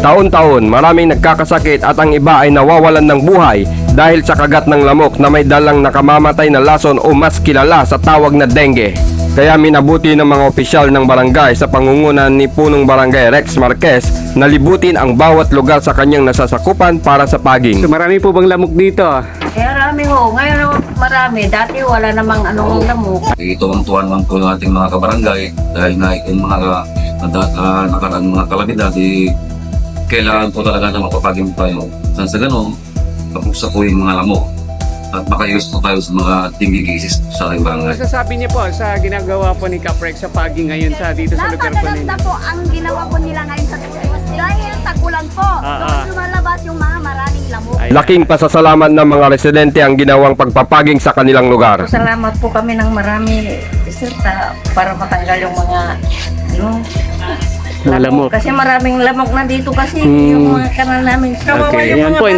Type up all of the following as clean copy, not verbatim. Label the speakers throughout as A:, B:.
A: Taon-taon, maraming nagkakasakit at ang iba ay nawawalan ng buhay dahil sa kagat ng lamok na may dalang nakamamatay na lason o mas kilala sa tawag na dengue. Kaya minabuti ng mga opisyal ng barangay sa pangunguna ni Punong Barangay Rex Marquez na libutin ang bawat lugar sa kanyang nasasakupan para sa paging.
B: So, marami po bang lamok dito?
C: Marami ho. Ngayon ho, marami. Dati wala namang anong lamok.
D: Ituwang-tuwan man po ng ating mga kabarangay dahil nga yung mga nakaraan mga kalamidad, kailangan po talaga na mapapaging tayo. Sa ganun, kapuksa po yung mga lamok at makayos po tayo sa mga dengue cases sa ating barangay.
B: Masasabi niyo po sa ginagawa po ni Caprex sa paging ngayon dito sa lugar po ninyo?
E: Napakaganda po ang ginawa po nila ngayon sa Tulos. Dahil tagulan po, doon lumalabas yung mga maraming lamok.
A: Laking pasasalamat ng mga residente ang ginawang pagpapaging sa kanilang lugar.
C: Salamat po kami ng marami, sir, para matanggal yung mga
B: Mga lamok.
C: Kasi maraming lamok na dito kasi yung mga kanal namin.
B: Okay, yan po.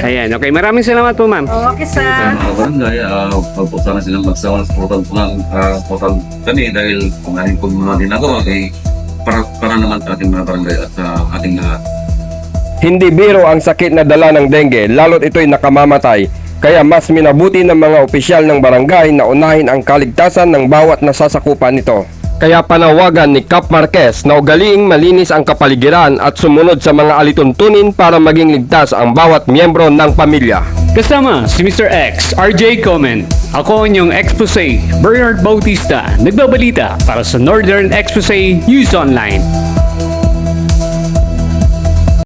B: Ayan, okay. Maraming salamat po, ma'am.
C: Okay, sir.
D: Mga barangay, pag po sana silang magsawa sa portal kami dahil kung ano po mga ginagawa ay para naman sa ating mga barangay at ating lahat.
A: Hindi biro ang sakit na dala ng dengue, lalo't ito'y nakamamatay. Kaya mas minabuti ng mga opisyal ng barangay na unahin ang kaligtasan ng bawat nasasakupan nito. Kaya panawagan ni Cap Marquez na ugaliing malinis ang kapaligiran at sumunod sa mga alituntunin para maging ligtas ang bawat miyembro ng pamilya.
B: Kasama si Mr. X, RJ Comment. Ako ang inyong expose, Bernard Bautista, nagbabalita para sa Northern Expose News Online.